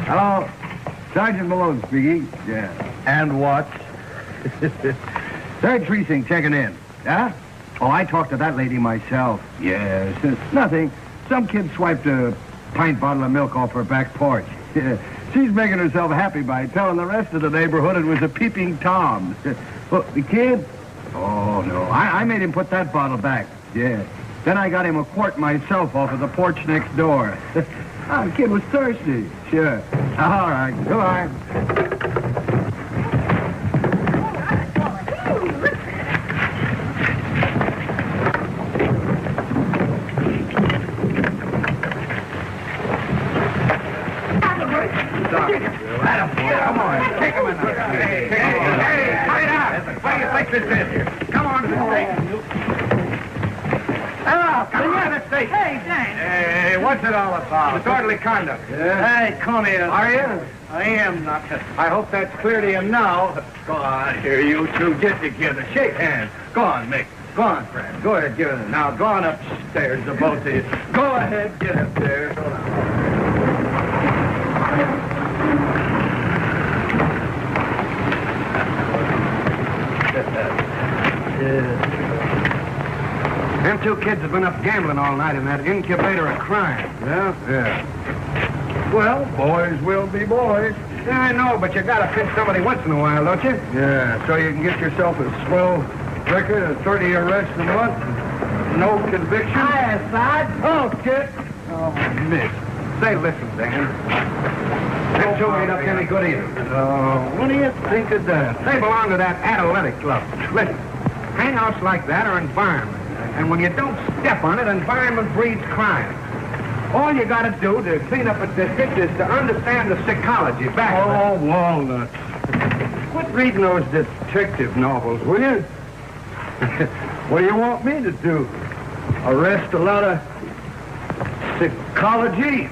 Hello, Sergeant Malone speaking. Yeah. And what? Third precinct checking in. Huh? Oh, I talked to that lady myself. Yes. Nothing. Some kid swiped a pint bottle of milk off her back porch. She's making herself happy by telling the rest of the neighborhood it was a peeping Tom. Well, the kid? Oh, no. I made him put that bottle back. Yeah. Then I got him a quart myself off of the porch next door. The kid was thirsty. Sure. All right. Goodbye. Come on. Take him in there. Hey, fight out. What do you think this is? Come on. Oh, come on, let's see. Hey, Dan. Hey, what's it all about? Disorderly conduct. Yeah. Hey, come here. Are you? I am not. I hope that's clear to you now. Go on, here, you two. Get together. Shake hands. Go on, Mick. Go on, Brent. Go ahead, give it. Now, go on upstairs, the both of you. Go ahead, get up there. Go on. Yeah. Them two kids have been up gambling all night in that incubator of crime. Yeah? Yeah. Well, boys will be boys. Yeah, I know, but you gotta pinch somebody once in a while, don't you? Yeah, so you can get yourself a swell record of 30 arrests a month, no conviction. Hi, Sarge. Oh, kid. Oh, miss. Say, listen, Dan. Them two ain't up to any good either. Oh, what do you think of that? They belong to that athletic club. Listen, hangouts like that are environment. And when you don't step on it, environment breeds crime. All you got to do to clean up a district is to understand the psychology back of it. Oh, walnuts. Quit reading those detective novels, will you? What do you want me to do? Arrest a lot of psychology?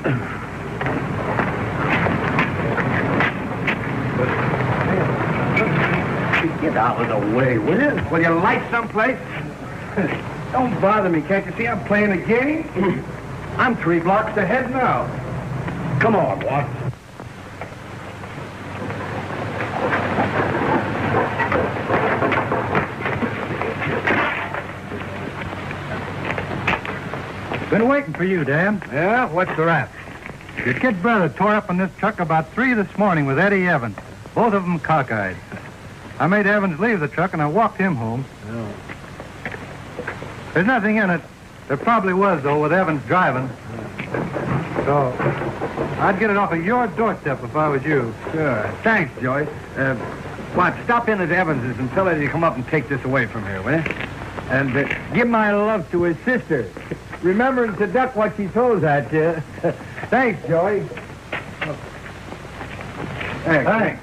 Get out of the way, will you? Will you light someplace? Don't bother me, can't you see I'm playing a game? I'm 3 blocks ahead now. Come on, Watts. Been waiting for you, Dan. Yeah? What's the rap? Your kid brother tore up in this truck about 3 this morning with Eddie Evans. Both of them cockeyed. I made Evans leave the truck and I walked him home. Oh. There's nothing in it. There probably was, though, with Evans driving. So, I'd get it off of your doorstep if I was you. Sure. Thanks, Joyce. What, stop in at Evans's and tell Eddie to come up and take this away from here, will you? And give my love to his sister. Remembering to duck what she throws at you. Thanks, Joyce. Thanks.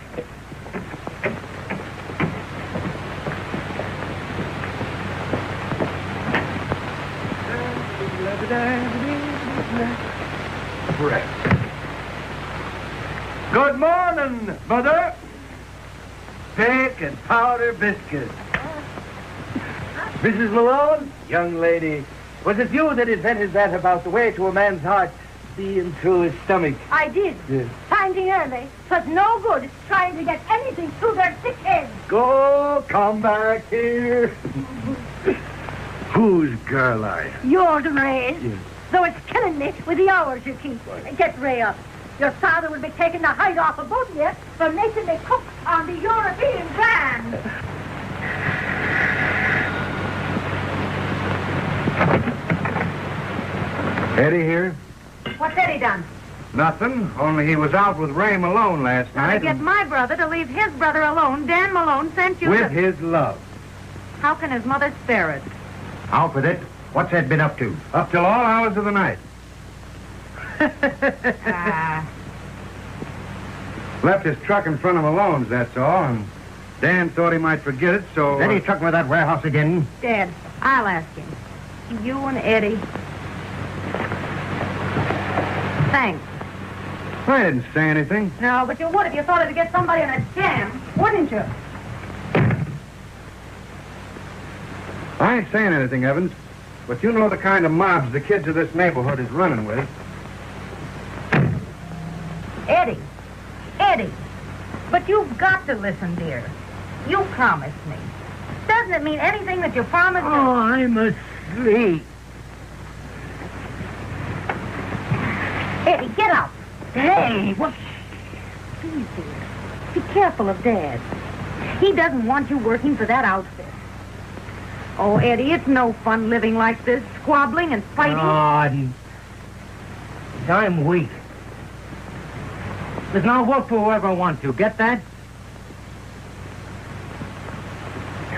Correct. Good morning, Mother. Cake and powder biscuits. Mrs. Malone, young lady, was it you that invented that about the way to a man's heart being through his stomach? I did. Yes. Finding early. 'Twas no good trying to get anything through their thick heads. Go, come back here. Whose girl are you? Yours, Ray. Yes. Though it's killing me with the hours you keep. Get Ray up. Your father will be taking the hide off of both of you for making me cook on the European brand. Eddie here? What's Eddie done? Nothing, only he was out with Ray Malone last I night. get my brother to leave his brother alone. Dan Malone sent you With his love. How can his mother spare it? Out with it. What's Ed been up to? Up till all hours of the night. Left his truck in front of Malone's, that's all, and Dan thought he might forget it, so... Then he took me to that warehouse again. Dad, I'll ask him. You and Eddie. Thanks. I didn't say anything. No, but you would if you thought to get somebody in a jam, wouldn't you? I ain't saying anything, Evans, but you know the kind of mobs the kids of this neighborhood is running with. Eddie, but you've got to listen, dear. You promised me. Doesn't it mean anything that you promised? Oh, I'm asleep. Eddie, get up. Hey, what? Please, dear. Be careful of Dad. He doesn't want you working for that outfit. Oh, Eddie, it's no fun living like this, squabbling and fighting. I'm weak. There's no work for whoever wants to. Get that?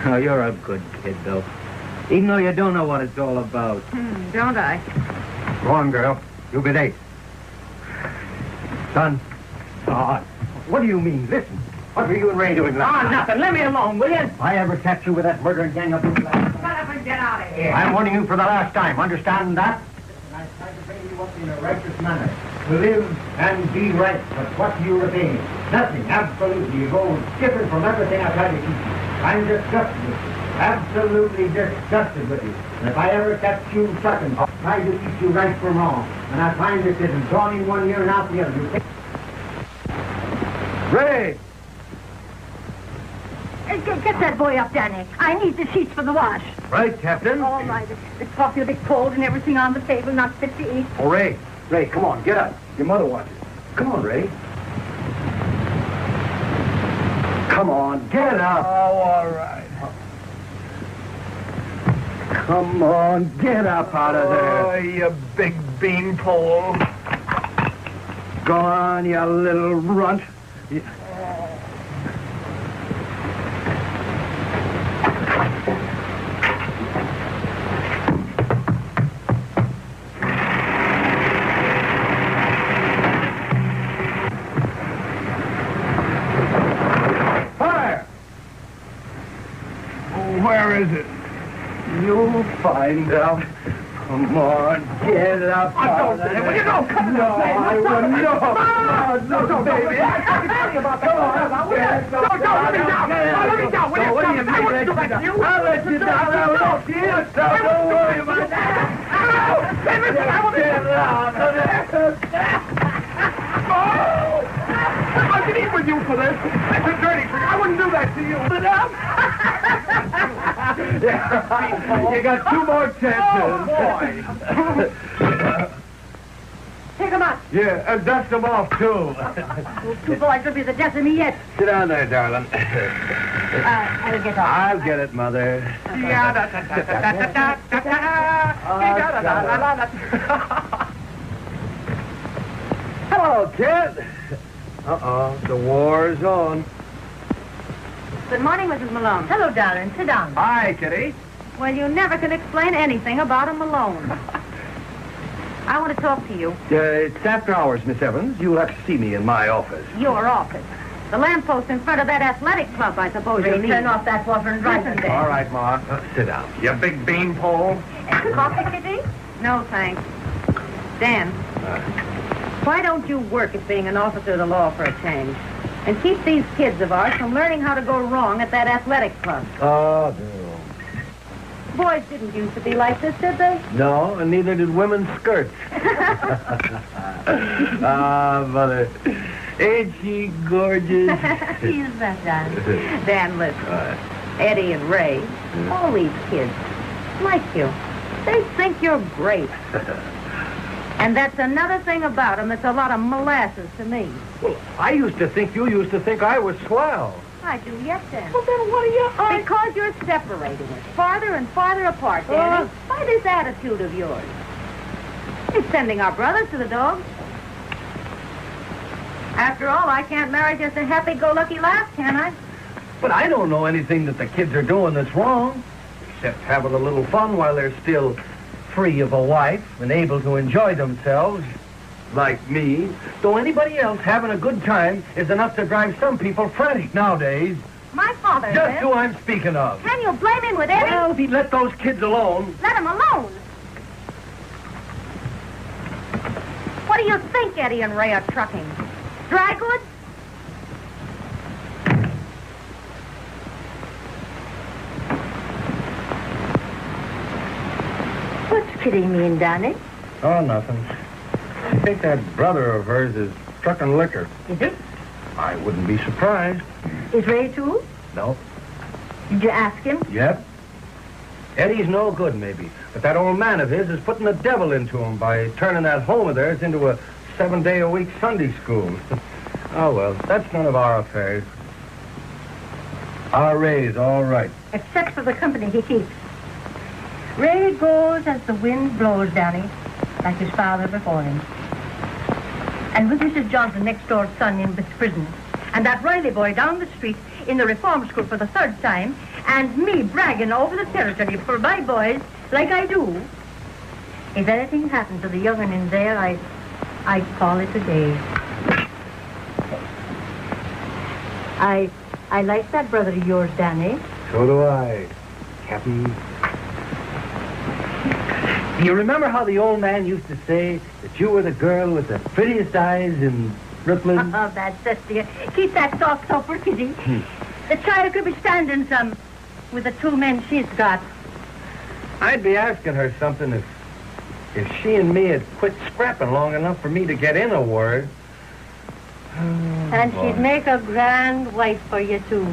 Oh, you're a good kid, though. Even though you don't know what it's all about. Don't I? Go on, girl. You'll be late. Son. Oh, what do you mean? Listen. What were you and Ray doing last night? Nothing. Let me alone, will you? If I ever catch you with that murdering gang up in the last... Shut up and get out of here. I'm warning you for the last time. Understand that? And I try to bring you up in a righteous manner. To live and be right. But what do you retain? Nothing. Absolutely. You go different from everything I try to teach you. I'm disgusted with you. Absolutely disgusted with you. And if I ever catch you sucking, I'll try to teach you right from wrong. And I find that it is drawn in one ear and out the other. You take... Ray! Get that boy up, Danny. I need the sheets for the wash. Right, Captain. All right. The coffee will be cold and everything on the table, not fit to eat. Oh, Ray. Ray, come on. Get up. Your mother wants you. Come on, Ray. Come on. Get up. Oh, all right. Come on. Get up out of there. Oh, you big beanpole. Go on, you little runt. Fire! Where is it? You'll find out. Come on, get up. Will you go? Come No, I wouldn't. No, baby. Let me down. Let me down. Will you What do you stop? I mean, wouldn't do let that to you you. I'll let you down. I'll let you down. Don't worry about that. Listen, I will Get out of there. I can eat with you for this. That's a dirty trick. I wouldn't do that to you. Sit up. You got two more chances. Take him out. Yeah, dust them off, too. Those two boys will be the death of me yet. Sit down there, darling. I'll get off. I'll get it, Mother. Hello, kid. Uh-oh, the war's on. Good morning, Mrs. Malone. Hello, darling. Sit down. Hi, Kitty. Well, you never can explain anything about a Malone. I want to talk to you. It's after hours, Miss Evans. You'll have to see me in my office. Your office. The lamppost in front of that athletic club, I suppose you'll need. Turn off that water and drive in there. All right, Ma. Sit down. You big beanpole. Coffee, Kitty? No, thanks. Dan, why don't you work at being an officer of the law for a change? And keep these kids of ours from learning how to go wrong at that athletic club. Oh, no. Boys didn't used to be like this, did they? No, and neither did women's skirts. Ah, Mother. Ain't she gorgeous? She's that, Dan. Dan, listen. Eddie and Ray, all these kids, like you. They think you're great. And that's another thing about them that's a lot of molasses to me. Well, I used to think you used to think I was swell. I do yet, Dan. Well, then what are you... Because you're separating us farther and farther apart, Danny, by this attitude of yours. It's sending our brothers to the dogs. After all, I can't marry just a happy-go-lucky lass, can I? But I don't know anything that the kids are doing that's wrong, except having a little fun while they're still free of a wife and able to enjoy themselves, like me. Though anybody else having a good time is enough to drive some people frantic nowadays. My father Just said. who I'm speaking of. Can you blame him with Eddie? Well, if he'd let those kids alone. Let him alone. What do you think Eddie and Ray are trucking? Dry goods? What's Kitty mean, Danny? Oh, nothing. I think that brother of hers is trucking liquor. Is it? I wouldn't be surprised. Is Ray too? No. Did you ask him? Yep. Eddie's no good, maybe. But that old man of his is putting the devil into him by turning that home of theirs into a 7-day-a-week Sunday school. Oh, well, that's none of our affairs. Our Ray's all right. Except for the company he keeps. Ray goes as the wind blows, Danny, like his father before him. And with Mrs. Johnson, next door's son, in prison, and that Riley boy down the street in the reform school for the 3rd time, and me bragging over the territory for my boys like I do. If anything happened to the young'un in there, I'd call it a day. I like that brother of yours, Danny. So do I, Captain. Do you remember how the old man used to say that you were the girl with the prettiest eyes in Brooklyn? Oh, that's just dear. Keep that soft up for Kitty. The child could be standing some with the 2 men she's got. I'd be asking her something if she and me had quit scrapping long enough for me to get in a word. And she'd make a grand wife for you, too.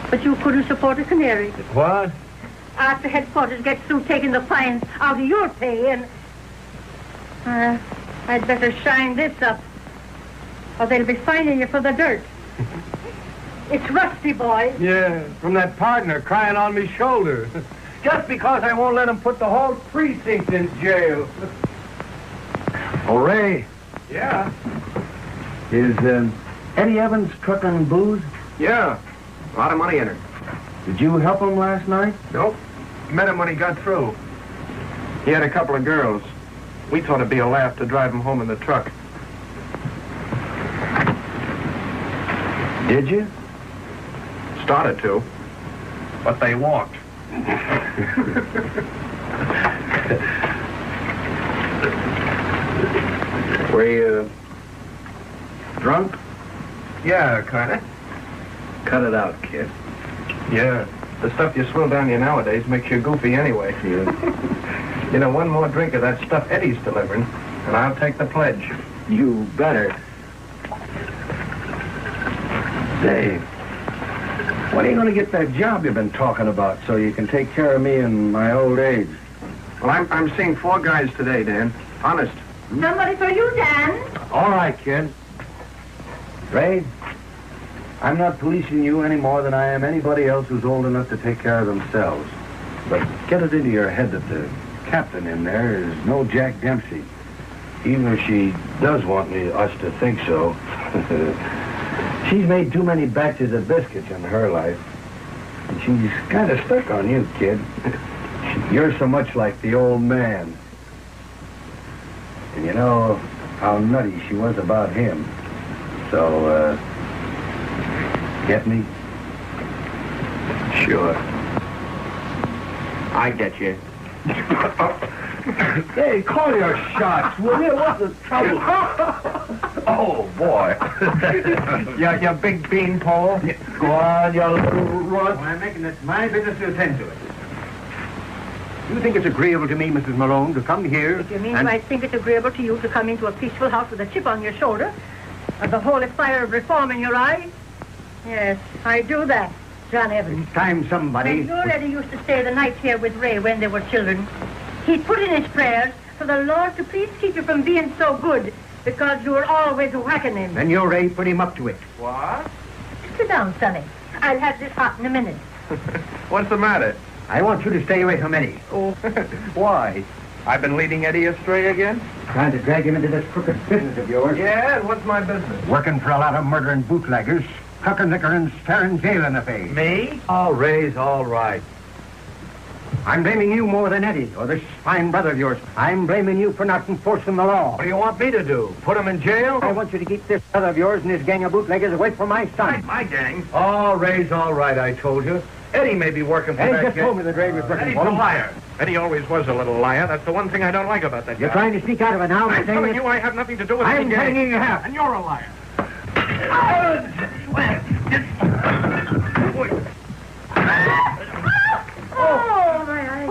But you couldn't support a canary. What? After headquarters gets through taking the fines out of your pay, and... I'd better shine this up, or they'll be fining you for the dirt. It's rusty, boy. Yeah, from that partner crying on me shoulder. Just because I won't let him put the whole precinct in jail. Oh, Ray, Yeah. is Eddie Evans trucking booze? Yeah. A lot of money in it. Did you help him last night? Nope. Met him when he got through. He had a couple of girls. We thought it'd be a laugh to drive him home in the truck. Did you? Started to, but they walked. Were you drunk? Yeah, kinda. Cut it out, kid. Yeah. The stuff you swill down you nowadays makes you goofy anyway. You know, one more drink of that stuff Eddie's delivering, and I'll take the pledge. You better. Dave, when are you going to get that job you've been talking about so you can take care of me in my old age? Well, I'm seeing 4 guys today, Dan. Honest. Somebody for you, Dan. All right, kid. Ray, I'm not policing you any more than I am anybody else who's old enough to take care of themselves. But get it into your head that the captain in there is no Jack Dempsey. Even if she does want us to think so. She's made too many batches of biscuits in her life. And she's kind of stuck on you, kid. You're so much like the old man. And you know how nutty she was about him. So, get me? Sure. I get you. Hey, call your shots, will you? What's the trouble? Oh, boy. you big beanpole. Go on, you little runt. I'm making it my business to attend to it. Do you think it's agreeable to me, Mrs. Malone, to come here? If you mean I think it's agreeable to you to come into a peaceful house with a chip on your shoulder and the holy fire of reform in your eye? Yes, I do that, John Evans. It's time somebody... When your Eddie used to stay the night here with Ray when they were children, he'd put in his prayers for the Lord to please keep you from being so good because you were always whacking him. Then your Ray put him up to it. What? Sit down, Sonny. I'll have this hot in a minute. What's the matter? I want you to stay away from Eddie. Oh, why? I've been leading Eddie astray again? Trying to drag him into this crooked business of yours. Yeah, and what's my business? Working for a lot of murdering bootleggers, cucker-knicker and staring jail in the face. Me? Oh, Ray's all right. I'm blaming you more than Eddie, or this fine brother of yours. I'm blaming you for not enforcing the law. What do you want me to do? Put him in jail? I want you to keep this brother of yours and his gang of bootleggers away from my son. My gang? Oh, Ray's all right, I told you. Eddie may be working for Eddie that just gang. told me that Ray was working Eddie's for a him. liar. Eddie always was a little liar. That's the one thing I don't like about that guy. You're trying to speak out of it now. I'm telling you I have nothing to do with I'm any gang. telling you you have. And you're a liar. Oh, my eyes.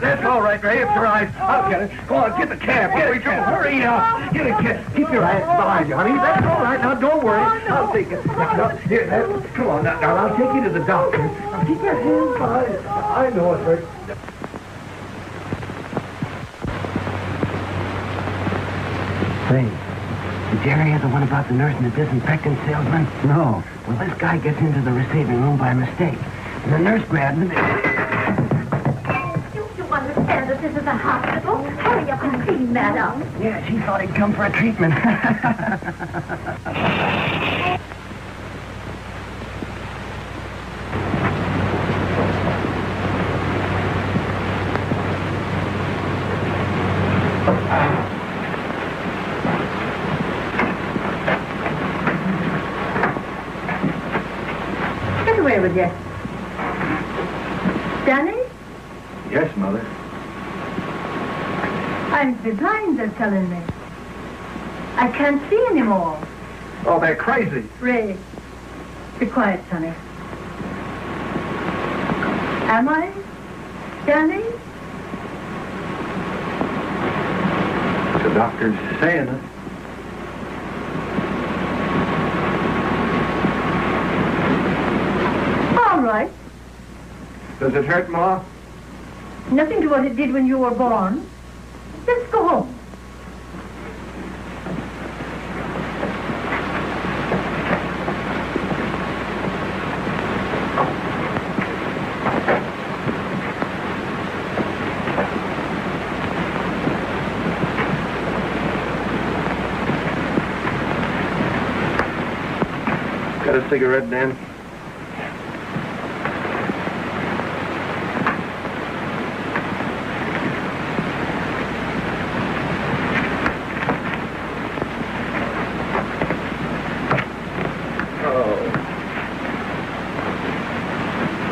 That's all right, Ray. It's your eyes. I'll get it. Go on, get the cab. Get it, Joe. Hurry up. Get it, kid. Keep your hands behind you, honey. That's all right. Now, don't worry. I'll take it. Now, here, come on. Now, I'll take you to the doctor. Now, keep your hands behind you. I know it, Rick. Say, did you ever hear the one about the nurse and the disinfectant salesman? No. Well, this guy gets into the receiving room by mistake. And the nurse grabs him. Don't you understand that this is a hospital? Hurry up and clean that up. Yeah, she thought he'd come for a treatment. Get away with you. Danny? Yes, Mother. I'm blind, they're telling me. I can't see anymore. Oh, they're crazy. Ray, be quiet, Sonny. Am I? Danny? The doctor's saying it. All right. Does it hurt, Ma? Nothing to what it did when you were born. Let's go home. Got a cigarette, Dan?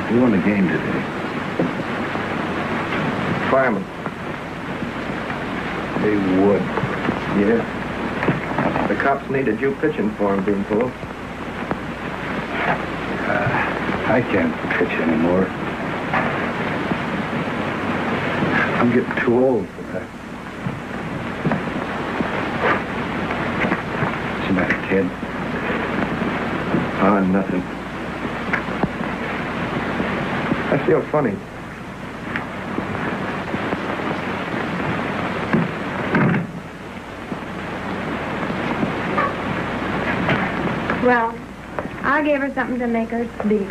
Who won the game today? Fireman. They would. Yeah. The cops needed you pitching for him, Beanpole. I can't pitch anymore. I'm getting too old for that. What's the matter, kid? Ah, nothing. I feel funny. Well, I gave her something to make her sleep.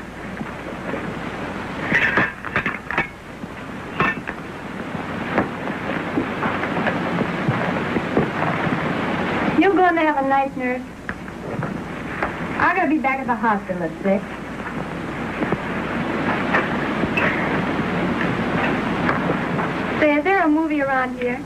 You go and have a night, nurse. I gotta be back at the hospital at 6. Say, is there a movie around here?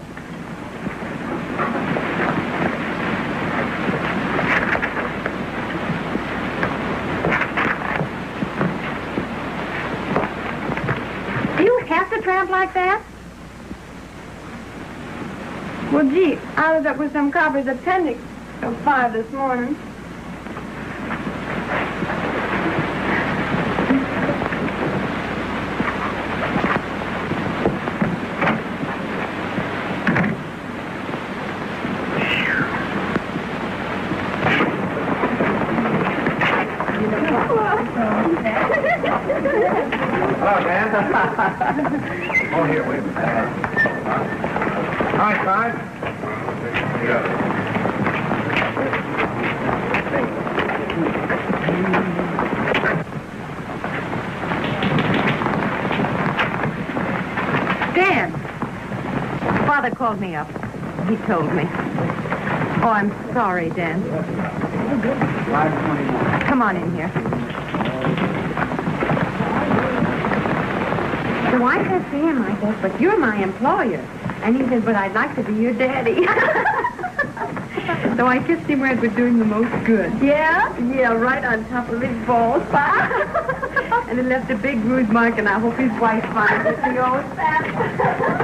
like that? Well, gee, I was up with some copper's appendix till 5 this morning. Hello, Dan. Oh, here, wait a minute. Hi, Clyde. Dan! Father called me up. He told me. Oh, I'm sorry, Dan. Come on in here. So I said to him, I guess, but you're my employer. And he said, but I'd like to be your daddy. So I kissed him where it was doing the most good. Yeah? Yeah, right on top of his balls. And it left a big bruise mark, and I hope his wife finds it. The old fat.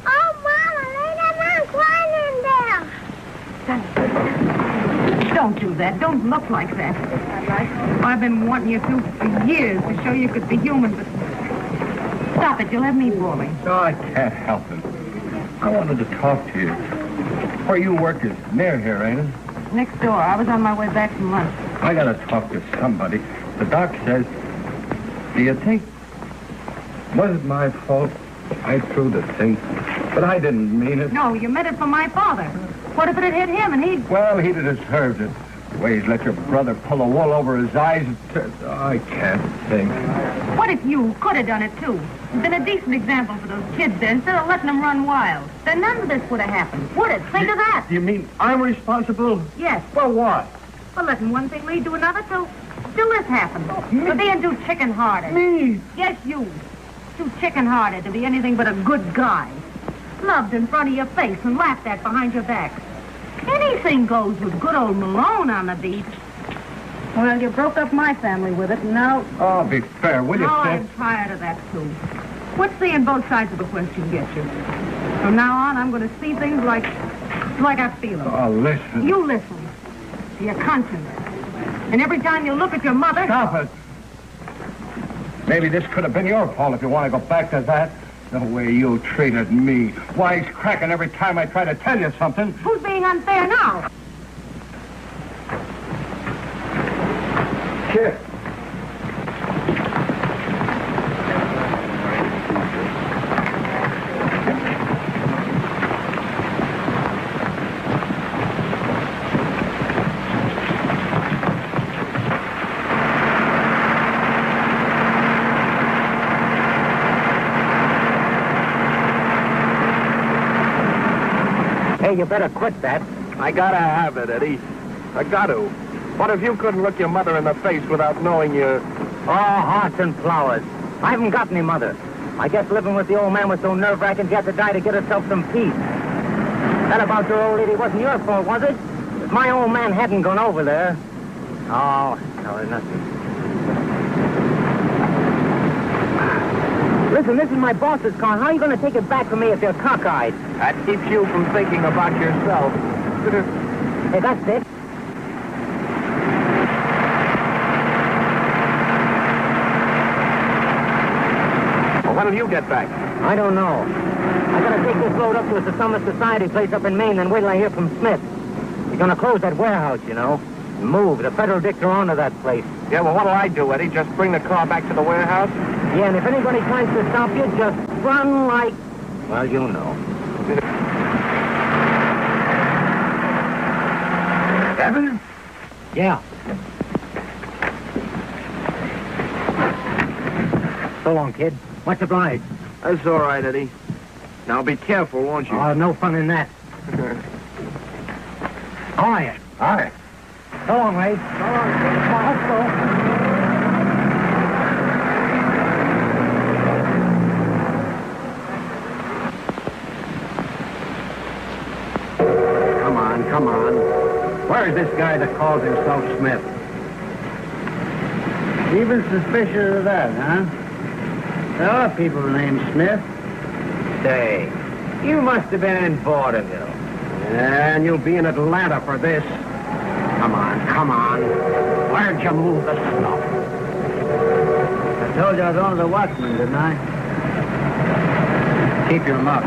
Oh, Mama, lay that man crying in there. Don't do that. Don't look like that. I've been wanting you to for years to show you could be human, but... Stop it. You'll have me bawling. No, I can't help it. I wanted to talk to you. Where you work is near here, ain't it? Next door. I was on my way back from lunch. I gotta talk to somebody. The doc says... Do you think... Was it my fault? I threw the thing, but I didn't mean it. No, you meant it for my father. What if it had hit him and he'd... Well, he'd have deserved it. The way he's let your brother pull the wool over his eyes. I can't think. What if you could have done it, too? Been a decent example for those kids there instead of letting them run wild. Then none of this would have happened, would it? Think of that. You mean I'm responsible? Yes. For what? For letting one thing lead to another till this happened. For being too chicken-hearted. Me? Yes, you. Too chicken-hearted to be anything but a good guy. Loved in front of your face and laughed at behind your back. Anything goes with good old Malone on the beat. Well, you broke up my family with it, and now... Oh, be fair, will you, No, Sid? I'm tired of that, too. What's seeing both sides of the question get you? From now on, I'm going to see things like I feel them. Oh, listen. You listen to your conscience. And every time you look at your mother... Stop it. Maybe this could have been your fault if you want to go back to that. The way you treated me. Wise cracking every time I try to tell you something. Who's being unfair now? Kid. Hey, you better quit that. I gotta have it, Eddie. I got to. What if you couldn't look your mother in the face without knowing you... Oh, hearts and flowers. I haven't got any mother. I guess living with the old man was so nerve-wracking she had to die to get herself some peace. That about your old lady wasn't your fault, was it? If my old man hadn't gone over there... Oh, no, nothing. Listen, this is my boss's car. How are you going to take it back from me if you're cockeyed? That keeps you from thinking about yourself. Hey, that's it. Well, when'll you get back? I don't know. I gotta take this load up to a Summer Society place up in Maine, then wait till I hear from Smith. He's gonna close that warehouse, you know. Move. The federal dicks are onto that place. Yeah, well, what'll I do, Eddie? Just bring the car back to the warehouse? Yeah, and if anybody tries to stop you, just run like... Well, you know. Evan? Yeah. So long, kid. Much obliged. That's all right, Eddie. Now be careful, won't you? Oh, no fun in that. How are you? Hi. So long, Ray. So long, kid. Come on, let's go. Come on. Where's this guy that calls himself Smith? Even suspicious of that, huh? There are people named Smith. Say, you must have been in vaudeville. And you'll be in Atlanta for this. Come on. Where'd you move the stuff? I told you I was on the watchman, didn't I? Keep your mouth.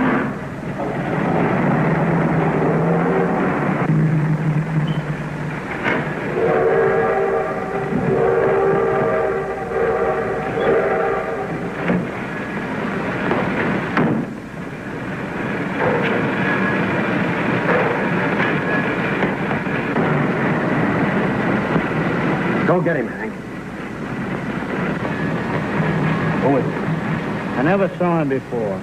Go get him, Hank. Who is he? I never saw him before.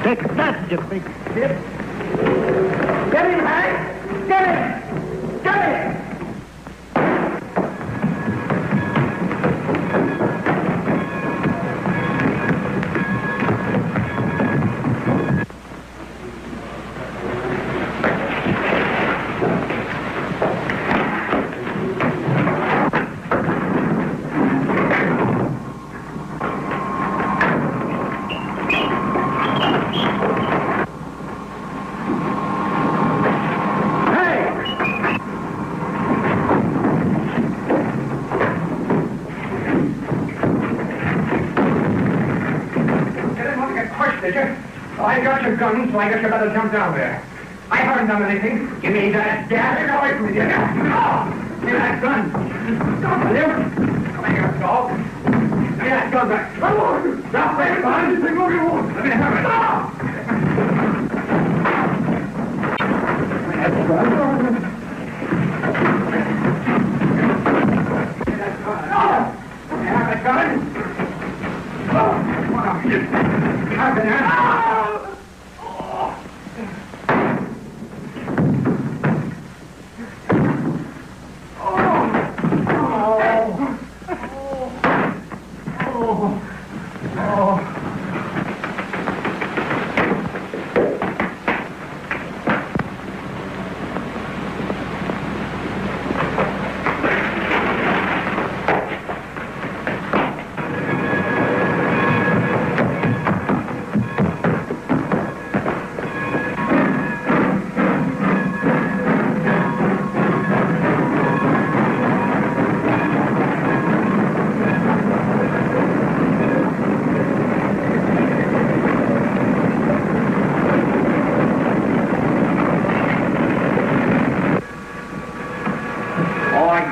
Take that, you big shit. Get him, Hank! Get him! Get him! So I guess you better jump down there. I haven't done anything. Give me that gas. Get away from me. No! Give me that gun. Stop, will you? Come here, dog. Give me that gun back. Come on. Stop that gun. Let me have it. Stop! That gun. Give me that gun. Let me have that gun. Oh, what a shit. Have it, huh?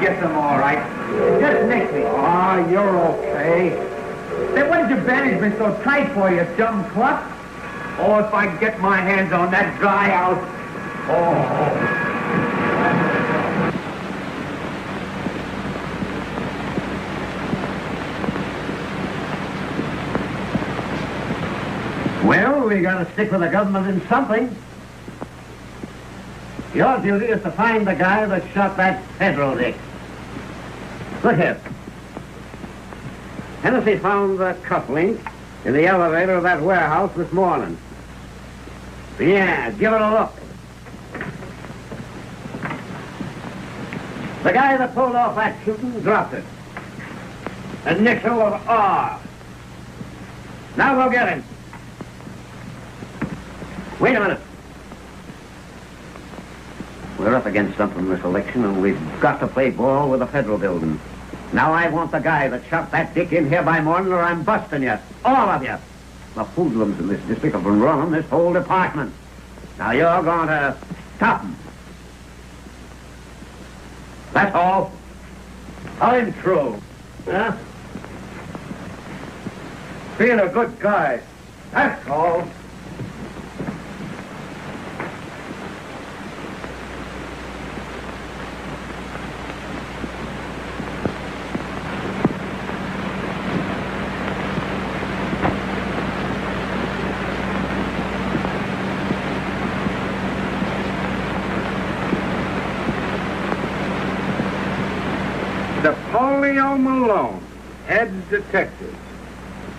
Get them all right. Just nick me. Ah, you're okay. Then what did your bandage been so tight for, you dumb cluck? Oh, if I get my hands on that guy, I'll... Oh. Well, we gotta stick with the government in something. Your duty is to find the guy that shot that federal dick. Look here. Hennessy found the cufflink in the elevator of that warehouse this morning. Yeah, give it a look. The guy that pulled off that shooting dropped it. Initial of R. Now go get him. Wait a minute. We're up against something this election, and we've got to play ball with the federal building. Now I want the guy that shot that dick in here by morning, or I'm busting you. All of you. The hoodlums in this district have been running this whole department. Now you're going to stop them. That's all. I'm through. Huh? Being a good guy. That's all. Napoleon Malone, head detective.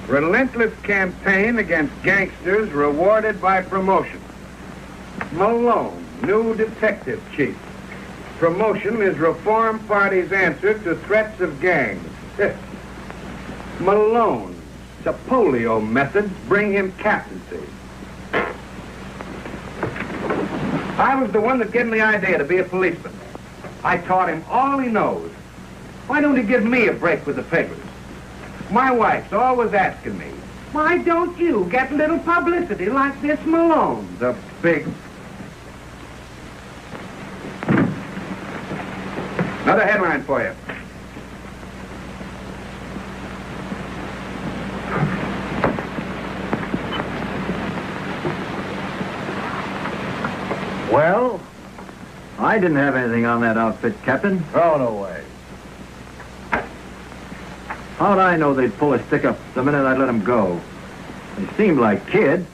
Relentless campaign against gangsters rewarded by promotion. Malone, new detective chief. Promotion is Reform Party's answer to threats of gangs. Malone, It's a polio method. Bring him captaincy. I was the one that gave him the idea to be a policeman. I taught him all he knows. Why don't he give me a break with the papers? My wife's always asking me, why don't you get a little publicity like this Malone, the big... Another headline for you. Well, I didn't have anything on that outfit, Captain. Oh, no way. How'd I know they'd pull a stick up the minute I'd let them go? They seemed like kids.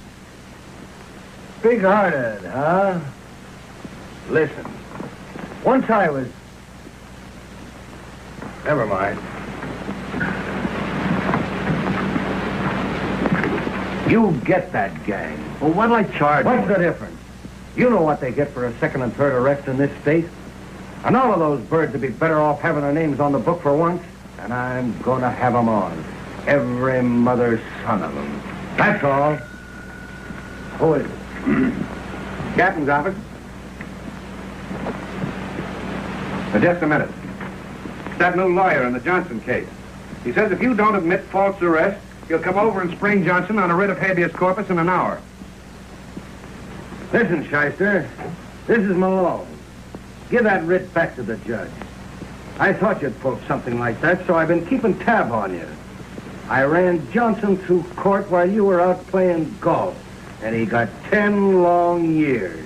Big-hearted, huh? Listen, once I was... Never mind. You get that gang. Well, what'll I charge? What's the difference? You know what they get for a second and third arrest in this state? And all of those birds would be better off having their names on the book for once. And I'm gonna have them on. Every mother's son of them. That's all. Who is it? Captain's office. Just a minute. It's that new lawyer in the Johnson case. He says if you don't admit false arrest, he'll come over and spring Johnson on a writ of habeas corpus in an hour. Listen, Shyster. This is Malone. Give that writ back to the judge. I thought you'd pull something like that, so I've been keeping tab on you. I ran Johnson through court while you were out playing golf, and he got 10 long years.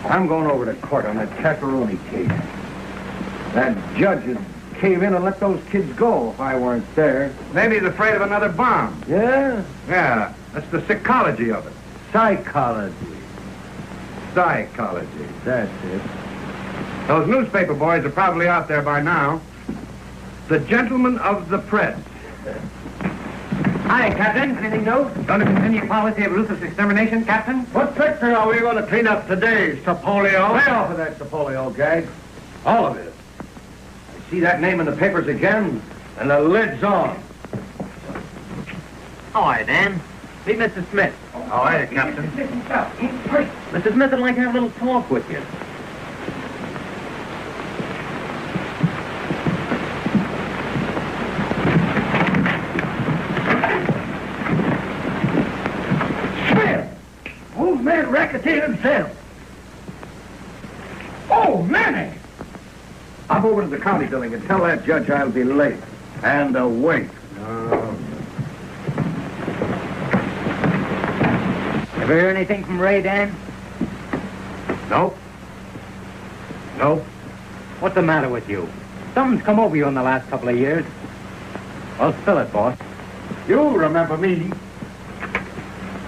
I'm going over to court on that Caccaroni case. That judge would cave in and let those kids go if I weren't there. Maybe he's afraid of another bomb. Yeah? Yeah, that's the psychology of it. Psychology. Psychology. That's it. Those newspaper boys are probably out there by now. The gentlemen of the press. Hi, Captain. Anything new? Going to continue policy of ruthless extermination, Captain? What sector are we going to clean up today, Sapolio? Lay off of that Sapolio gag. All of it. I see that name in the papers again, and the lid's on. Hi, Dan. Meet Mr. Smith. How are you, Captain? Mr. Smith would like to have a little talk with you. Old man racketeer himself. Oh, Manny! Hop over to the county building and tell that judge I'll be late. And awake. Ever hear anything from Ray, Dan? Nope. Nope. What's the matter with you? Something's come over you in the last couple of years. Well, spill it, boss. You remember me.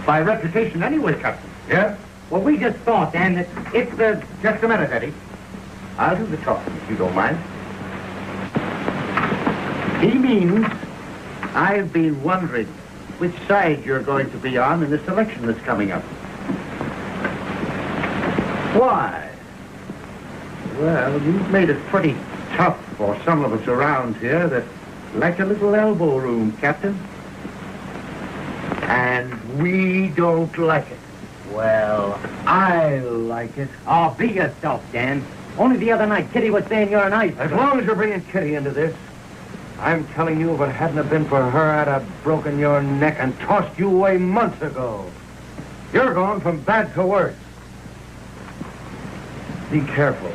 By reputation anyway, Captain. Yeah? Well, we just thought, Dan, that if the... Just a minute, Eddie. I'll do the talking, if you don't mind. He means I've been wondering which side you're going to be on in this election that's coming up. Why? Well, you've made it pretty tough for some of us around here that like a little elbow room, Captain. And we don't like it. Well, I like it. Oh, be yourself, Dan. Only the other night, Kitty was saying you're nice. As long as you're bringing Kitty into this, I'm telling you, if it hadn't have been for her, I'd have broken your neck and tossed you away months ago. You're going from bad to worse. Be careful.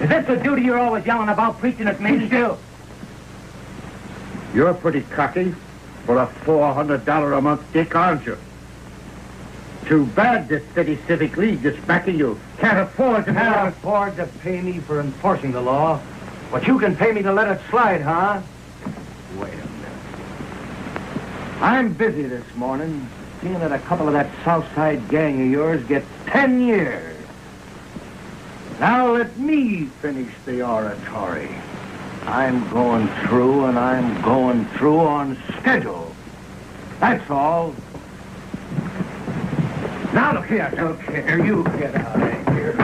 Is this the duty you're always yelling about, preaching at me? Still. You're pretty cocky for a $400 a month dick, aren't you? Too bad this city civic league that's backing you can't afford to pay me for enforcing the law, but you can pay me to let it slide, huh? Wait a minute. I'm busy this morning seeing that a couple of that Southside gang of yours get 10 years. Now let me finish the oratory. I'm going through, and I'm going through on schedule. That's all. Now look here, you get out of here.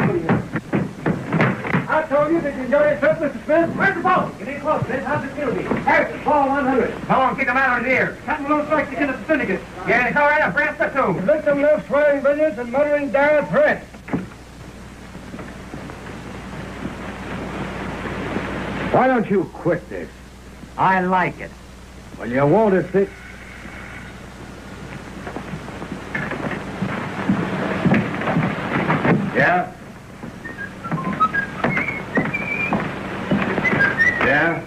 I told you that you enjoyed yourself, Mr. Smith. Where's the ball? Get in close, Smith. How's the skill be? Hey, ball 100. How long? Kick him out of his ear. Something looks like the kid of the syndicate. Yeah, it's all right. Brent, the two. The victim lives swearing vengeance and muttering dire threats. Why don't you quit this? I like it. Well, you won't if it... Yeah? Yeah?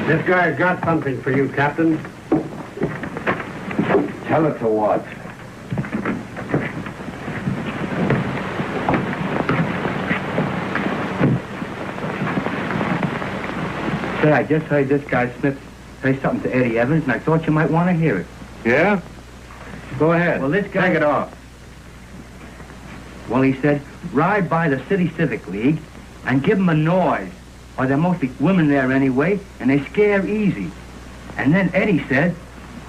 This guy's got something for you, Captain. Tell it to what? Say, I just heard this guy Smith say something to Eddie Evans, and I thought you might want to hear it. Yeah? Go ahead. Well, this guy... Take it off. Well, he said, ride by the City Civic League and give them a noise. Or there are mostly women there anyway, and they scare easy. And then Eddie said,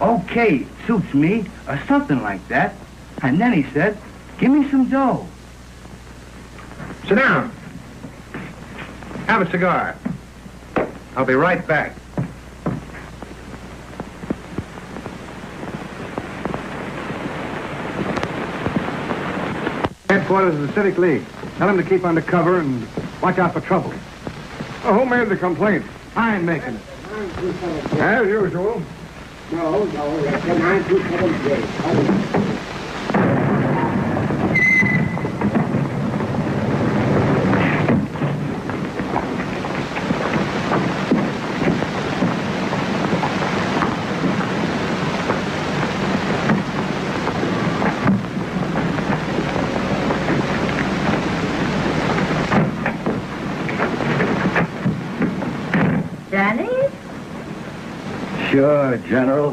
okay, suits me, or something like that. And then he said, give me some dough. Sit down. Have a cigar. I'll be right back. Headquarters of the Civic League. Tell him to keep under cover and watch out for trouble. Oh, who made the complaint? I'm making it. As usual. No, that's the 927J. Sure, General.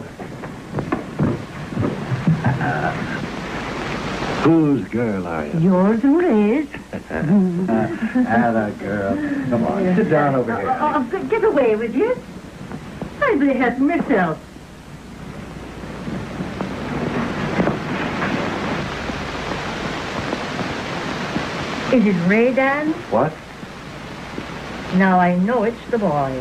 Whose girl are you? Yours and Ray's. Atta girl. Come on, sit down over here. Oh, get away with you. I'd be helping myself. Is it Ray, Dan? What? Now I know it's the boy.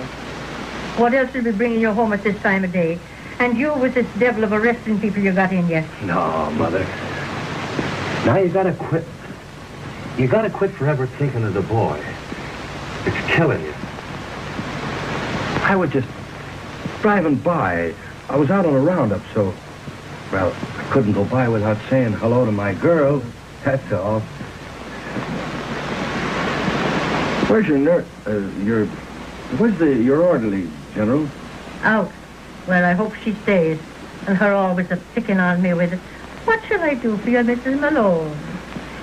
What else will be bringing you home at this time of day? And you with this devil of arresting people you got in yet? No, Mother. Now you gotta quit. You gotta quit forever thinking of the boy. It's killing you. I was just driving by. I was out on a roundup, so... Well, I couldn't go by without saying hello to my girl. That's all. Where's your Where's your orderly, General? Out. Well, I hope she stays. And her always picking on me with it. What shall I do for you, Mrs. Malone?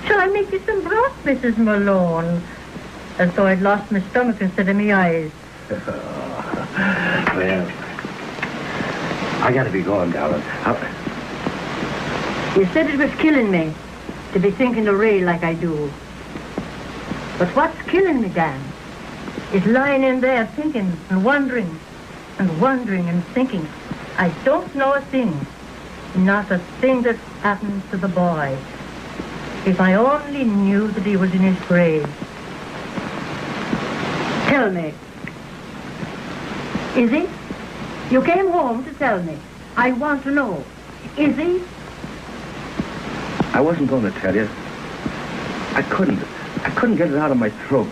Shall I make you some broth, Mrs. Malone? As though I'd lost my stomach instead of my eyes. Well, I gotta be going, darling. You said it was killing me to be thinking of Ray like I do. But what's killing me, Dan, is lying in there thinking and wondering and thinking. I don't know a thing. Not a thing that's happened to the boy. If I only knew that he was in his grave. Tell me. Is he? You came home to tell me. I want to know. Is he? I wasn't going to tell you. I couldn't get it out of my throat.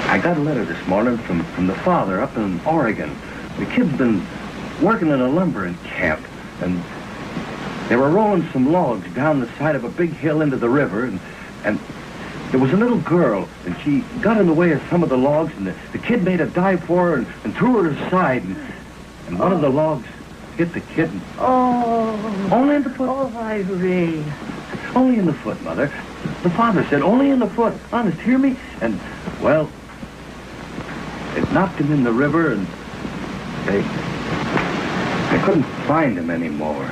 I got a letter this morning from the father up in Oregon. The kid's been working in a lumbering camp, and They were rolling some logs down the side of a big hill into the river, and there was a little girl, and she got in the way of some of the logs, and the kid made a dive for her and threw her aside, and one of the logs hit the kid. Oh. Only in the foot. Oh, Irene. Only in the foot, Mother. The father said, only in the foot. Honest, hear me? And, well, it knocked him in the river, and they couldn't find him anymore.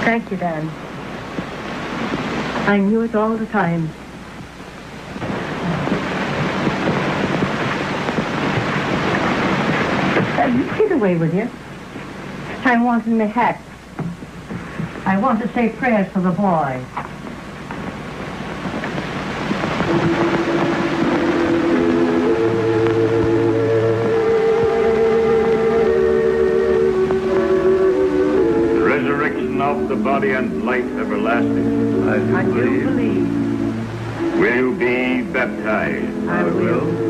Thank you, Dan. I knew it all the time. Get away with you. I'm wanting my hat. I want to say prayers for the boy. The resurrection of the body and life everlasting. I do believe. Will you be baptized? I will.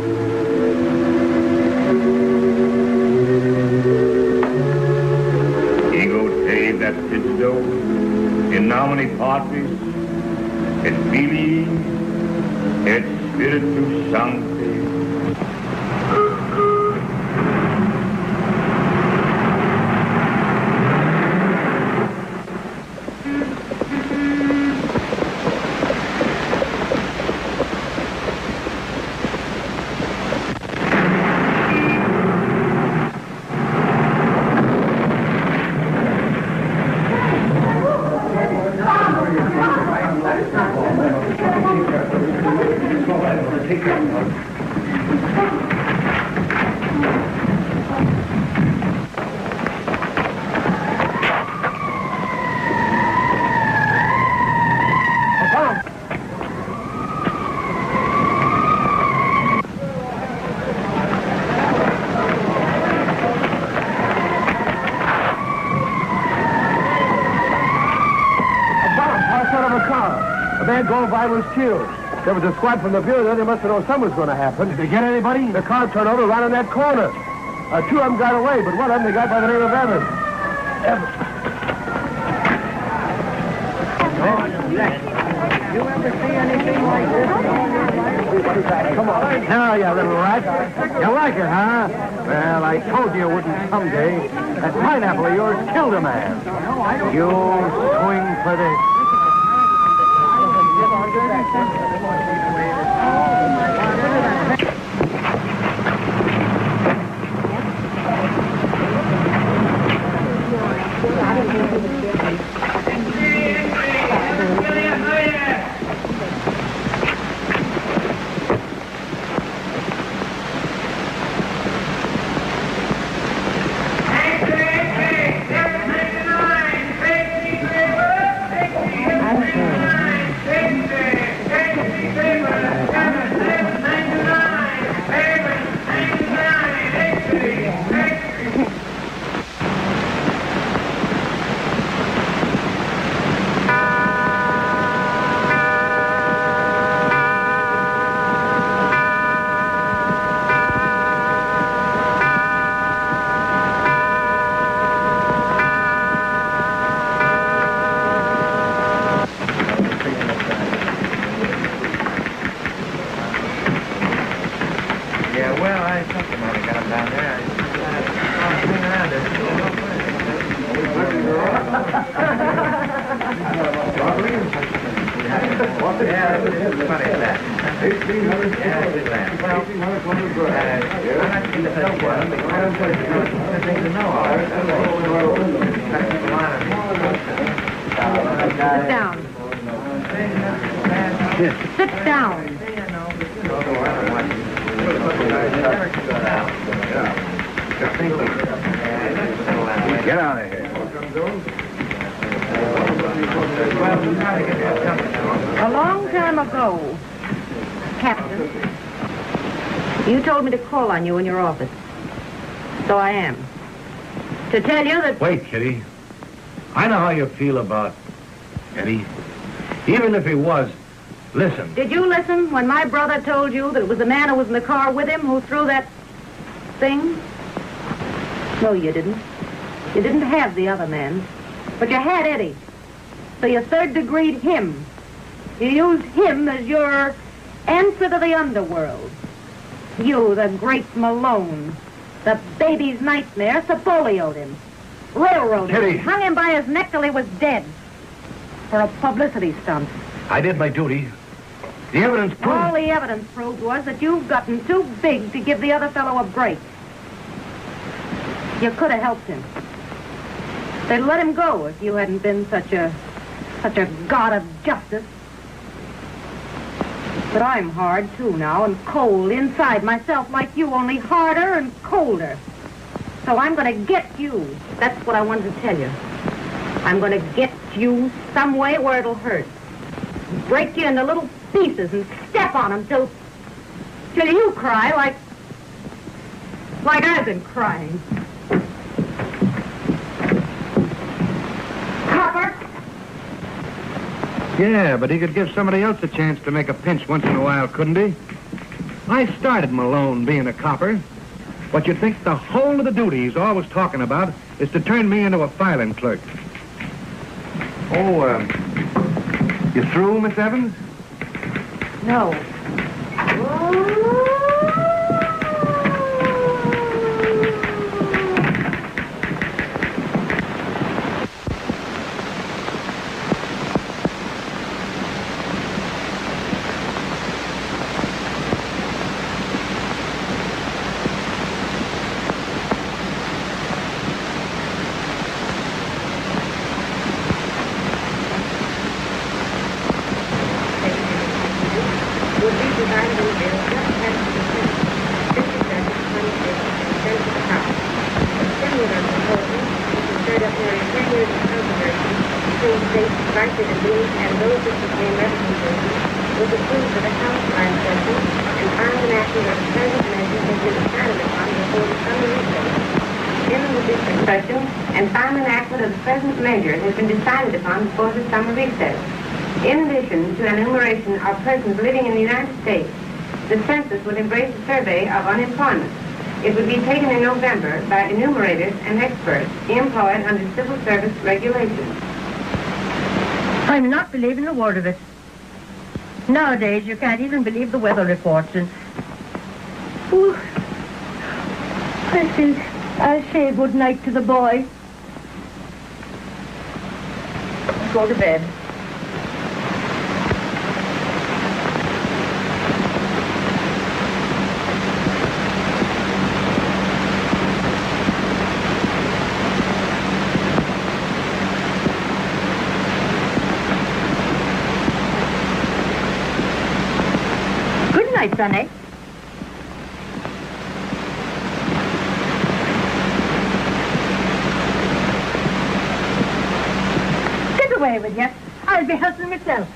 Et Título, in nomine Patris, et Filii, et Spiritus Sancti. Going by was killed. There was a squad from the bureau. They must have known something was going to happen. Did they get anybody? The car turned over right on that corner. Two of them got away, but one of them they got by the name of Evelyn. You ever see anything like this? Come on. Now, you little rat. You like it, huh? Well, I told you wouldn't someday. That pineapple of yours killed a man. You swing for this. Sit down. Get out of here. A long time ago, Captain, you told me to call on you in your office. So I am. To tell you that... Wait, Kitty. I know how you feel about Eddie. Even if he was, listen. Did you listen when my brother told you that it was the man who was in the car with him who threw that thing? No, you didn't. You didn't have the other men, but you had Eddie. So you third-degreed him. You used him as your answer to the underworld. You, the great Malone, the baby's nightmare, Sapolio'd him, railroaded him, hung him by his neck till he was dead for a publicity stunt. I did my duty. The evidence proved... All the evidence proved was that you've gotten too big to give the other fellow a break. You could have helped him. They'd let him go if you hadn't been such a god of justice. But I'm hard, too, now, and cold inside myself like you, only harder and colder. So I'm going to get you. That's what I wanted to tell you. I'm going to get you some way where it'll hurt. Break you into little pieces and step on them till you cry like I've been crying. Copper? Yeah, but he could give somebody else a chance to make a pinch once in a while, couldn't he? I started Malone being a copper. But you'd think the whole of the duty he's always talking about is to turn me into a filing clerk. Oh, you through, Miss Evans? No. Has been decided upon before the summer recess. In addition to an enumeration of persons living in the United States, the census would embrace a survey of unemployment. It would be taken in November by enumerators and experts employed under civil service regulations. I'm not believing a word of it. Nowadays, you can't even believe the weather reports, and... Ooh, I think I'll say good night to the boy. Go to bed. Good night, Sonny. Away with you. I'll be hustling myself.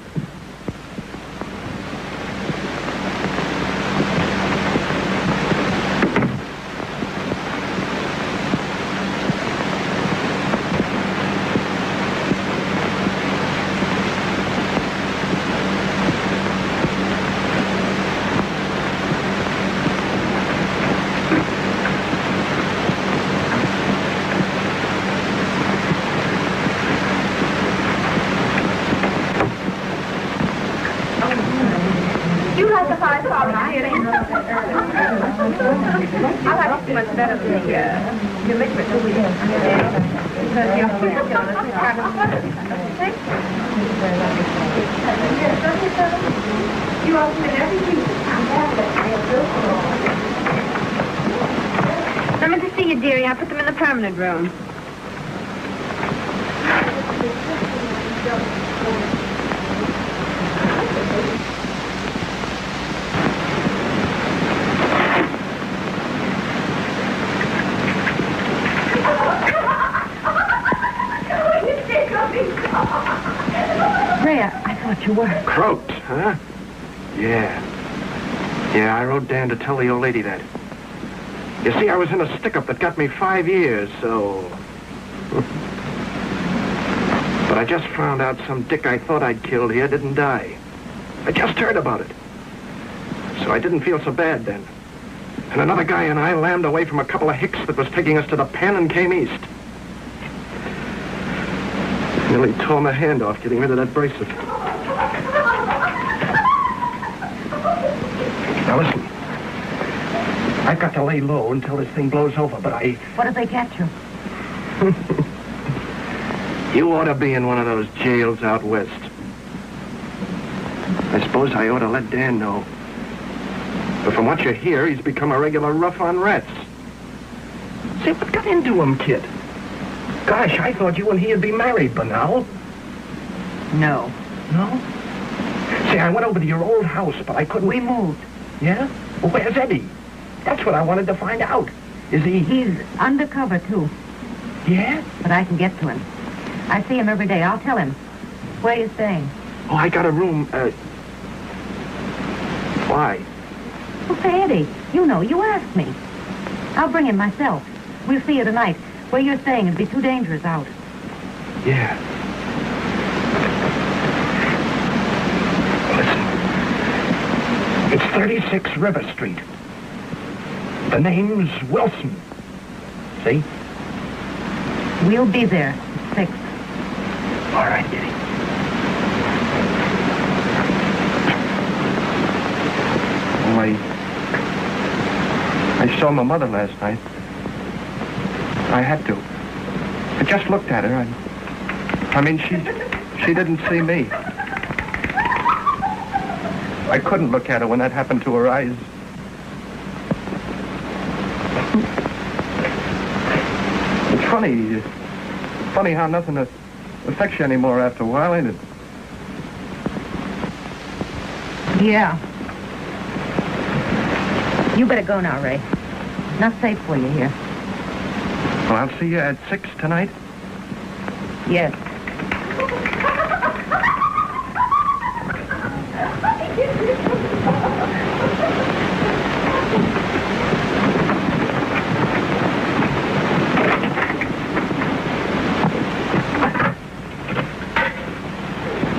Coming to see you, dearie. I put them in the permanent room. You were. Croaked, huh? Yeah, I rode down to tell the old lady that. You see, I was in a stick-up that got me 5 years, so... But I just found out some dick I thought I'd killed here didn't die. I just heard about it. So I didn't feel so bad then. And another guy and I lammed away from a couple of hicks that was taking us to the pen and came east. Nearly tore my hand off getting rid of that bracelet. Now listen. I've got to lay low until this thing blows over, but I... What if they catch you? You ought to be in one of those jails out west. I suppose I ought to let Dan know. But from what you hear, he's become a regular rough on rats. Say, what got into him, kid? Gosh, I thought you and he would be married by now. No. No? Say, I went over to your old house, but I couldn't... We moved. Yeah? Well, where's Eddie? That's what I wanted to find out. Is he... He's undercover, too. Yeah? But I can get to him. I see him every day. I'll tell him. Where are you staying? Oh, I got a room, Why? Well, say, Eddie, you know, you asked me. I'll bring him myself. We'll see you tonight. Where you're staying, it'd be too dangerous out. Yeah. Listen. It's 36 River Street. The name's Wilson. See? We'll be there at 6. All right, Eddie. I saw my mother last night. I had to. I just looked at her. I mean, she didn't see me. I couldn't look at her when that happened to her eyes. It's funny how nothing affects you anymore after a while, ain't it? Yeah. You better go now, Ray. Not safe for you here. Well, I'll see you at 6 tonight. Yes.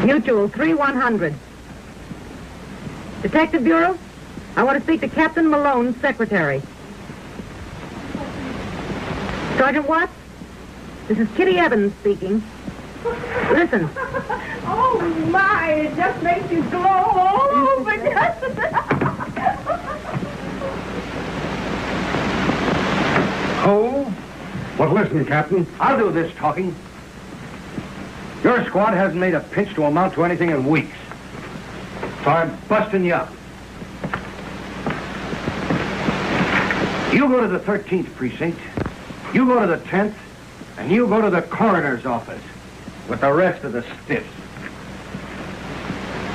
Mutual 3100. Detective Bureau? I want to speak to Captain Malone's secretary. Sergeant Watts? This is Kitty Evans speaking. Listen. Oh, my, it just makes you glow all over, doesn't it? Oh? Well, listen, Captain. I'll do this talking. Your squad hasn't made a pinch to amount to anything in weeks. So I'm busting you up. You go to the 13th precinct, you go to the 10th, and you go to the coroner's office with the rest of the stiffs.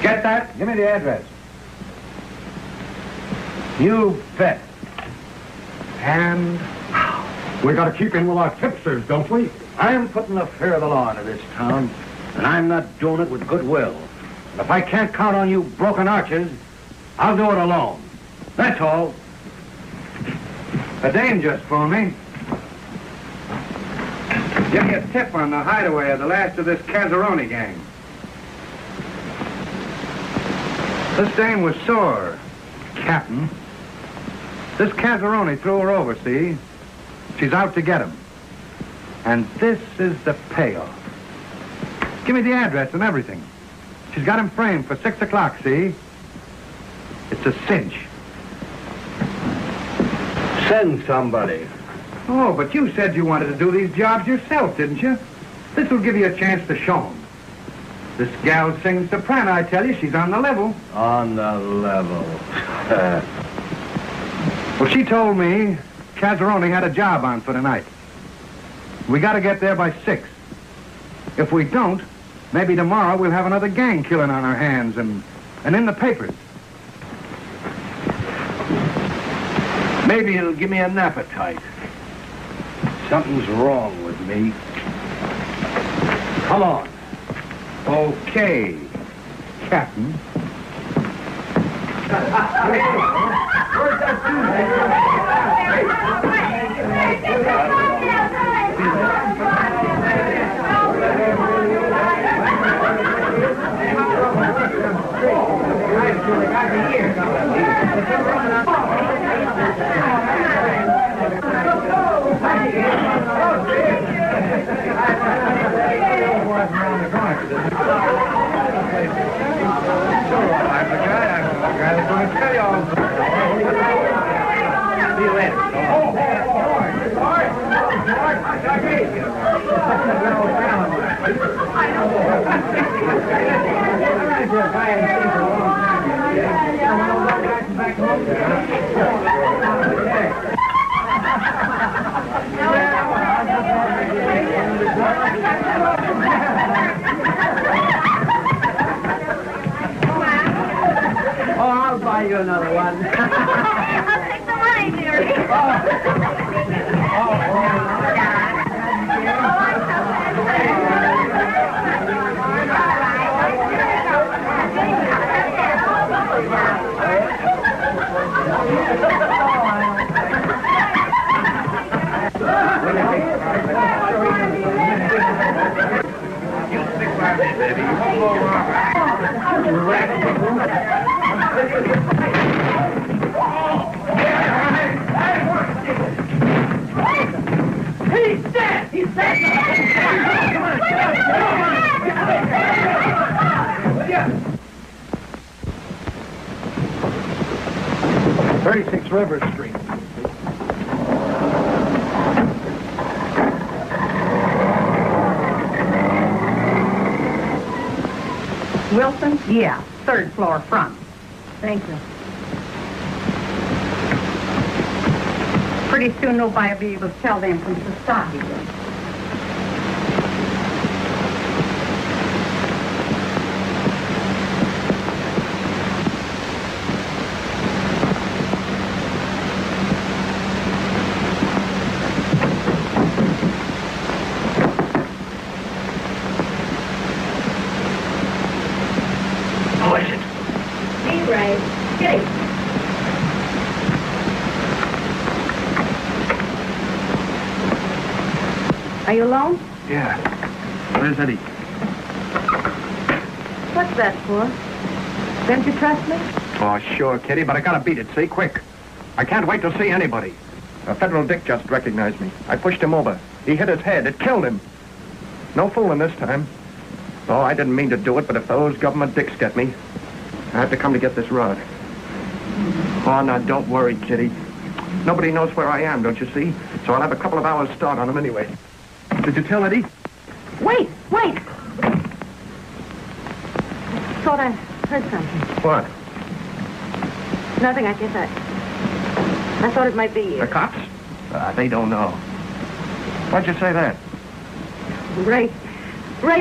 Get that? Give me the address. You bet. And we got to keep in with our tipsters, don't we? I'm putting the fear of the law into this town, and I'm not doing it with goodwill. And if I can't count on you broken arches, I'll do it alone. That's all. The dame just phoned me. Give me a tip on the hideaway of the last of this Cazzaroni gang. This dame was sore, Captain. This Cazzaroni threw her over, see? She's out to get him. And this is the payoff. Give me the address and everything. She's got him framed for 6 o'clock, see? It's a cinch. Send somebody. Oh, but you said you wanted to do these jobs yourself, didn't you? This will give you a chance to show them. This gal sings soprano, I tell you. She's on the level. On the level. Well, she told me Cazzaroni had a job on for tonight. We got to get there by 6. If we don't, maybe tomorrow we'll have another gang killing on our hands and in the papers. Maybe it'll give me an appetite. Something's wrong with me. Come on. Okay, Captain. See you later. Oh, I'll buy you another one. I'll take the money, dearie. You stick by me, baby. You won't go wrong. He's dead! He's dead! Come on, come on! 36 River Street. Wilson? Yeah, third floor front. Thank you. Pretty soon nobody will be able to tell them from society. Who is it? Me, Ray. Get it. Are you alone? Yeah. Where's Eddie? What's that for? Don't you trust me? Oh, sure, Kitty, but I gotta beat it, see? Quick. I can't wait to see anybody. A federal dick just recognized me. I pushed him over. He hit his head. It killed him. No fooling this time. Oh, I didn't mean to do it, but if those government dicks get me, I have to come to get this rod. Oh, now, don't worry, Kitty. Nobody knows where I am, don't you see? So I'll have a couple of hours start on them anyway. Did you tell Eddie? Wait! Thought I heard something. What? Nothing, I guess I thought it might be... The cops? They don't know. Why'd you say that? Ray,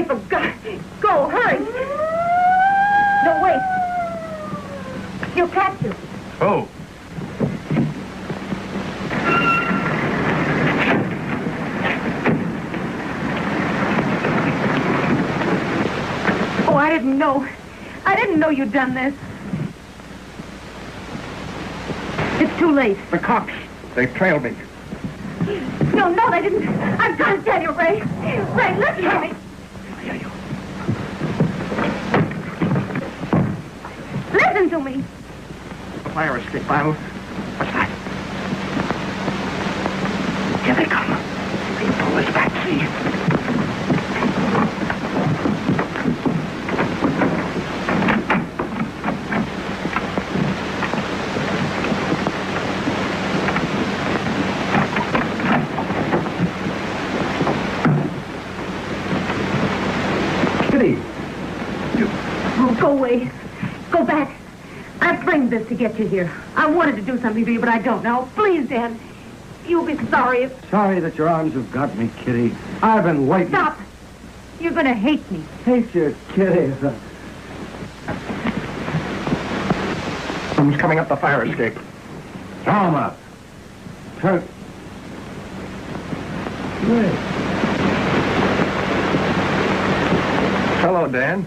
for God, go, hurry! No, wait. You'll catch you. Oh. Oh, I didn't know. I didn't know you'd done this. It's too late. The cops. They've trailed me. No, they didn't. I've got to tell you, Ray. Ray, listen to me. I hear you. Listen to me. The fire escape valve. What's that? Here they come. They pull us back, see? Go away. Go back. I framed this to get you here. I wanted to do something to you, but I don't now. Please, Dan. You'll be sorry if... Sorry that your arms have got me, Kitty. I've been waiting. Stop. You're going to hate me. Hate you, Kitty. Someone's coming up the fire escape. Throw him up. Turn. Wait. Hello, Dan.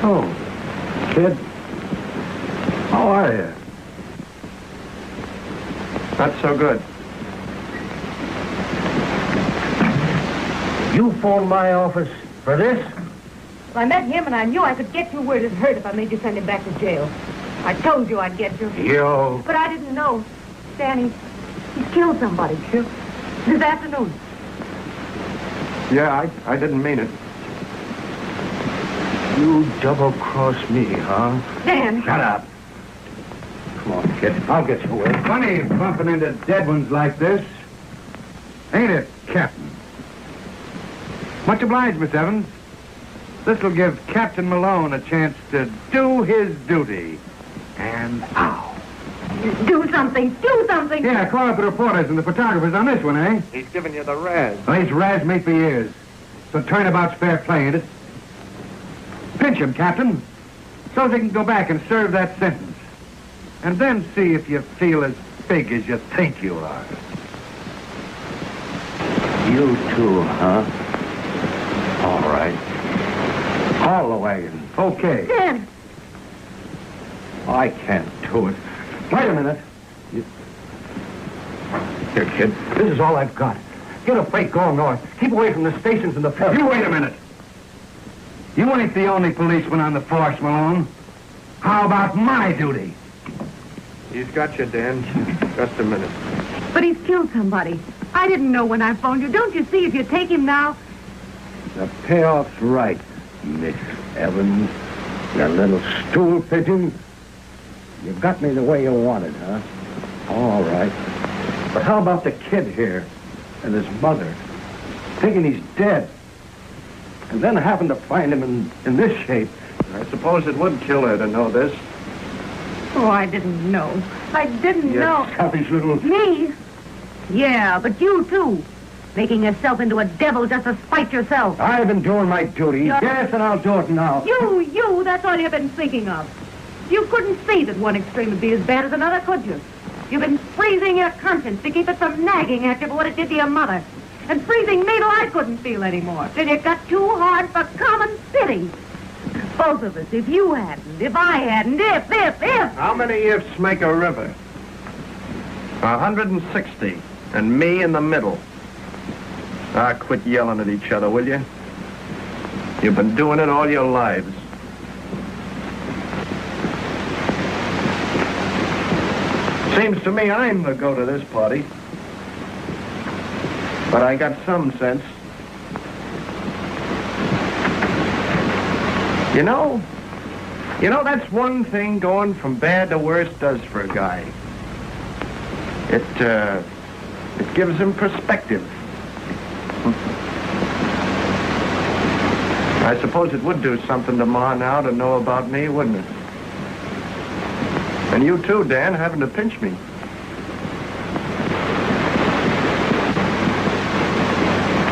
Oh, kid. How are you? Not so good. You phoned my office for this? Well, I met him and I knew I could get you where it hurt if I made you send him back to jail. I told you I'd get you. You. But I didn't know. Danny, he's killed somebody. This afternoon. Yeah, I didn't mean it. You double-cross me, huh? Dan. Shut up. Come on, kid. I'll get you away. Funny bumping into dead ones like this. Ain't it, Captain? Much obliged, Miss Evans. This'll give Captain Malone a chance to do his duty. And ow. Do something. Do something. Yeah, call up the reporters and the photographers on this one, eh? He's giving you the razz. Well, he's razzed me for years. So turnabout's fair play, ain't it? Pinch him, Captain, so they can go back and serve that sentence. And then see if you feel as big as you think you are. You too, huh? All right. Call the wagon. Okay. Dan. I can't do it. Wait a minute. Here, kid. This is all I've got. Get a freight going north. Keep away from the stations and the ferry. You wait a minute. You ain't the only policeman on the force, Malone. How about my duty? He's got you, Dan. Just a minute. But he's killed somebody. I didn't know when I phoned you. Don't you see if you take him now? The payoff's right, Miss Evans. You little stool pigeon. You got me the way you wanted, huh? All right. But how about the kid here and his mother? Thinking he's dead. And then happen to find him in this shape. I suppose it would kill her to know this. Oh, I didn't know. I didn't know. Selfish little... Me? Yeah, but you too. Making yourself into a devil just to spite yourself. I've been doing my duty. Yes, and I'll do it now. You, that's all you've been thinking of. You couldn't see that one extreme would be as bad as another, could you? You've been freezing your conscience to keep it from nagging at you for what it did to your mother. And freezing me till I couldn't feel anymore. Till you got too hard for common pity. Both of us, if you hadn't, if I hadn't, if. How many ifs make a river? 160, and me in the middle. Ah, quit yelling at each other, will you? You've been doing it all your lives. Seems to me I'm the go to this party. But I got some sense. You know, that's one thing going from bad to worse does for a guy. It gives him perspective. I suppose it would do something to Ma now to know about me, wouldn't it? And you too, Dan, having to pinch me.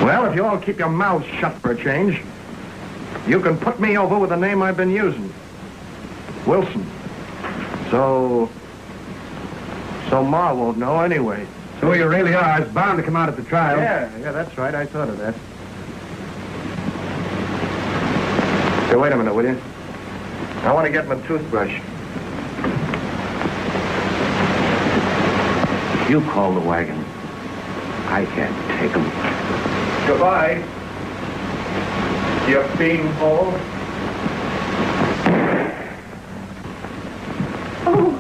Well, if you all keep your mouths shut for a change, you can put me over with the name I've been using. Wilson. So Ma won't know anyway. So you really are. It's bound to come out at the trial. Yeah, that's right. I thought of that. Hey, wait a minute, will you? I want to get my toothbrush. You call the wagon. I can't take him. Goodbye. You beanpole. Oh.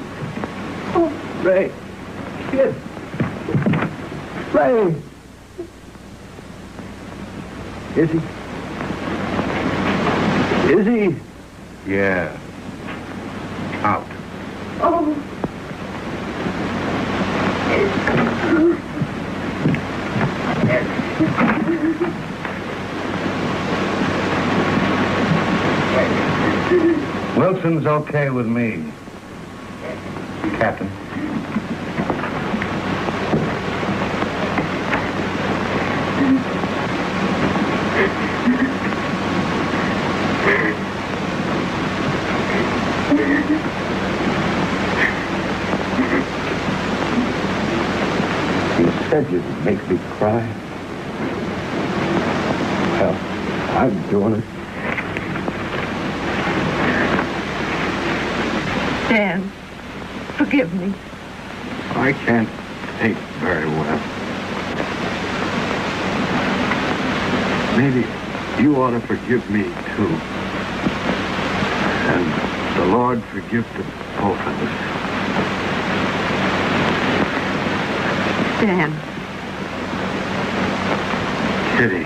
Ray. Kid. Ray. Is he? Yeah. Out. Oh. Wilson's okay with me, Captain. You said you'd make me cry. Well, I'm doing it. Dan, forgive me. I can't think very well. Maybe you ought to forgive me, too. And the Lord forgive the both of us. Dan. Kitty.